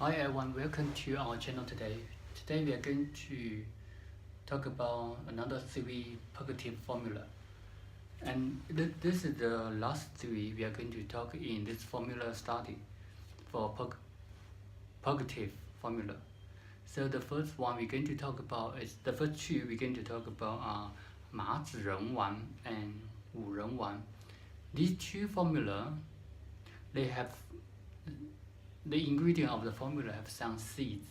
Hi everyone, welcome to our channel today. Today we are going to talk about another three purgative formula. And this is the last three we are going to talk in this formula study for purgative formula. So the first one we're going to talk about is, the first two we're going to talk about are Ma Zi Ren Wan and Wu Ren Wan. These two formula, they have the ingredient of the formula have some seeds,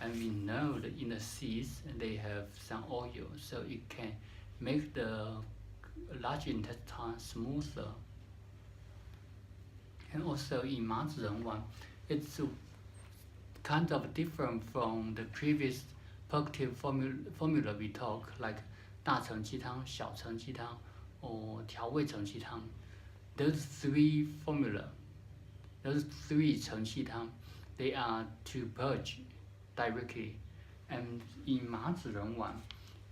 and we know that in the seeds they have some oil, so it can make the large intestine smoother. And also in Ma Zi Ren Wan, it's kind of different from the previous purgative formula we talk, like 大承鸡汤、小承鸡汤 or 调味承鸡汤. Those three formula, those three 承气汤, they are to purge directly. And in Ma Zi Ren Wan,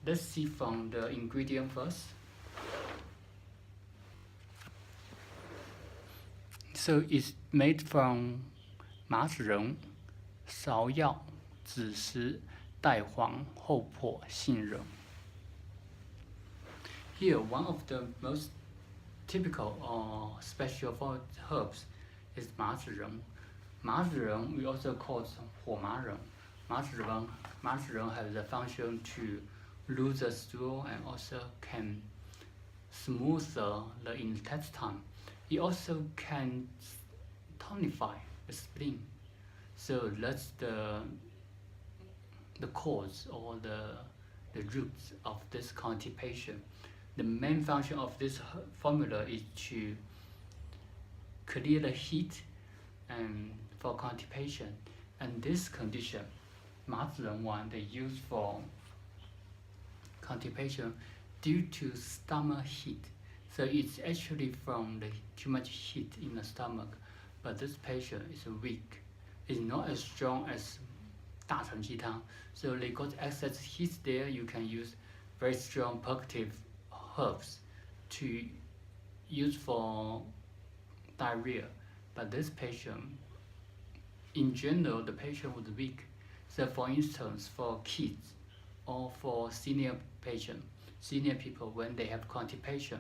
let's see from the ingredient first. So it's made from 麻子仁、芍药、枳实、代黄、厚朴、杏仁. Here, one of the most typical or special herbs is 麻子仁. 麻子仁 we also call 火麻仁. 麻子仁 has the function to lose the stool and also can smooth the intestine. It also can tonify the spleen. So that's the cause or the roots of this constipation. The main function of this formula is to clear the heat and for constipation. And this condition, 麻子仁 one, they use for constipation due to stomach heat. So it's actually from the too much heat in the stomach, but this patient is weak. It's not as strong as 大承鸡汤. So they got excess heat there. You can use very strong purgative herbs to use for diarrhea. But this patient, in general, the patient was weak. So for instance, for kids or for senior people when they have constipation,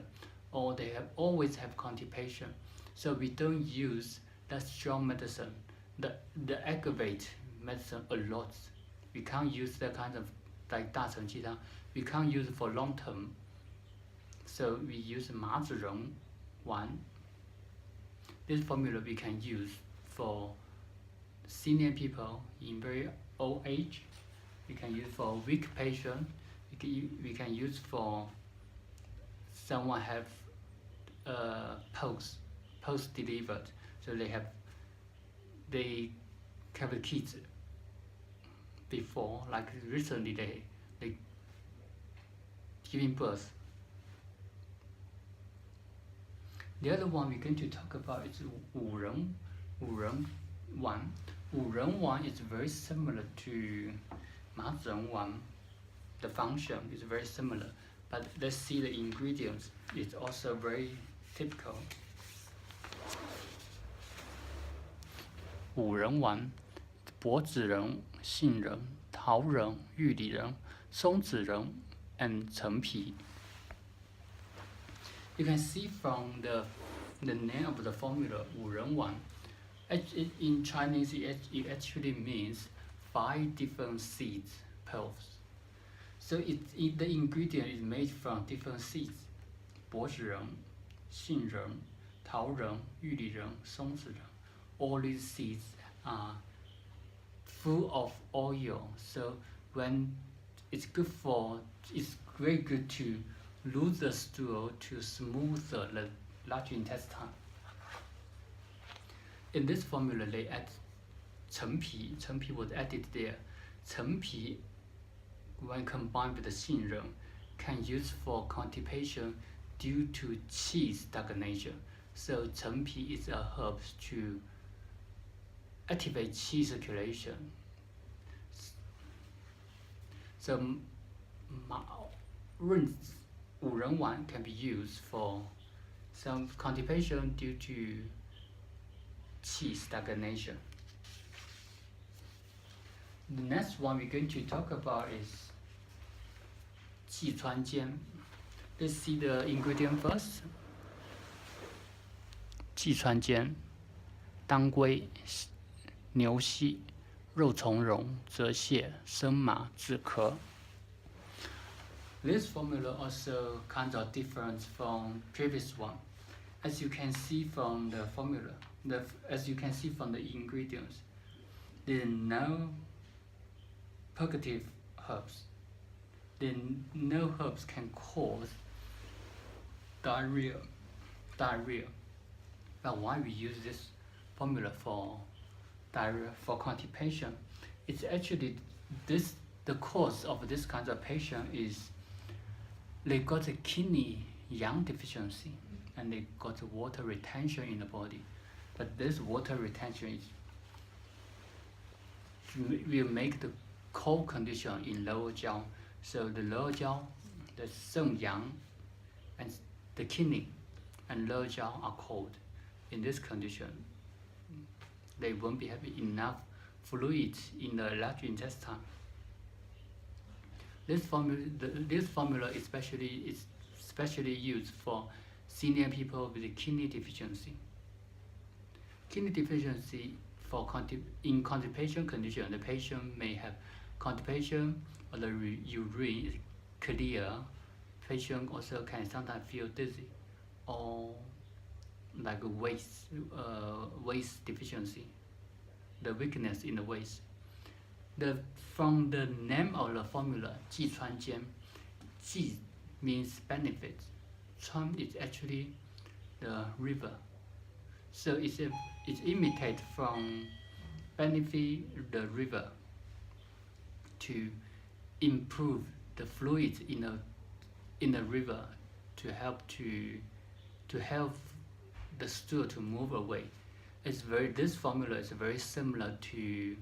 or they have always have constipation, so we don't use that strong medicine, the aggravate medicine a lot. We can't use that kind of like 大承鸡汤. We can't use it for long term. So we use 麻子仁 one. This formula we can use for senior people in very old age. We can use for weak patient. We can use for someone have post delivered, so they have kids before, like recently they giving birth. The other one we're going to talk about is 五仁 one. 五仁 one is very similar to 麻子仁 one. The function is very similar, but let's see the ingredients. It's also very typical. 五仁 one, 柏子仁、杏仁、桃仁、玉里仁、松子仁 and 陈皮. You can see from the name of the formula 五仁 one. In Chinese, it actually means 5 different seeds, pearls. So the ingredient is made from different seeds. 柏子仁、杏仁、桃仁、玉里仁、松子仁. All these seeds are full of oil. So when it's very good to lose the stool to smooth the large intestine. In this formula, they add 陈皮. 陈皮 was added there. 陈皮, when combined with the 杏仁, can use for constipation due to qi stagnation. So 陈皮 is a herb to activate qi circulation. So 五仁 one can be used for some constipation due to qi stagnation. The next one we're going to talk about is Chuan Jian. Let's see the ingredient first. Chuan Jian, 当归、牛膝、肉苁蓉、泽泻、生麻、止咳。This formula also kind of different from previous one. As you can see from the formula, as you can see from the ingredients, there are no purgative herbs. Then no herbs can cause diarrhea. But why we use this formula for diarrhea, for constipation? It's actually the cause of this kind of patient is they got a kidney yang deficiency and they got water retention in the body. But this water retention will make the cold condition in lower jiao. So the lower jiao, the Sheng Yang, and the kidney and lower jiao are cold. In this condition, they won't be having enough fluid in the large intestine. This formula is especially used for senior people with kidney deficiency. Kidney deficiency in constipation condition, the patient may have constipation or the urine is clear. Patient also can sometimes feel dizzy or like a waist deficiency, the weakness in the waist. From the name of the formula, Chuan Jian, Ji means benefit. Chuan is actually the river. So it's imitate from benefit the river to improve the fluid in the river to help the stool to move away. This formula is very similar to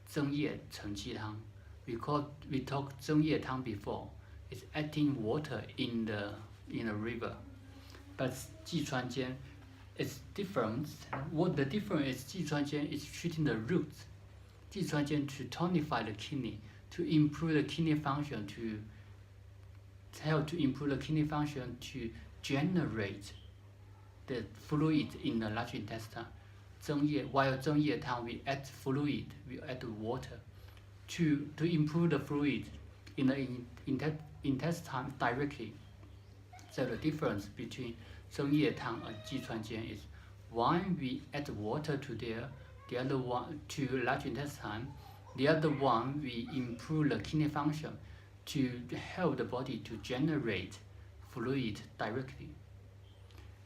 增液承气汤. We talked 增液汤 before. It's adding water in the river. But Chuan Jian is different. What the difference is, Chuan Jian is treating the roots. Chuan Jian to tonify the kidney, to improve the kidney function, to help to improve the kidney function to generate the fluid in the large intestine. 增液, while 增液汤 we add fluid, we add water to improve the fluid in the intestine directly. So the difference between 增液汤and Chuan Jian is one we add water to there, the other one to large intestine, the other one we improve the kidney function to help the body to generate fluid directly.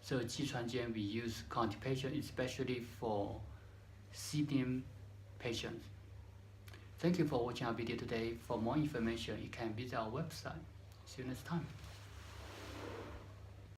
So Chuan Jian we use constipation especially for senior patients. Thank you for watching our video today. For more information, you can visit our website. See you next time.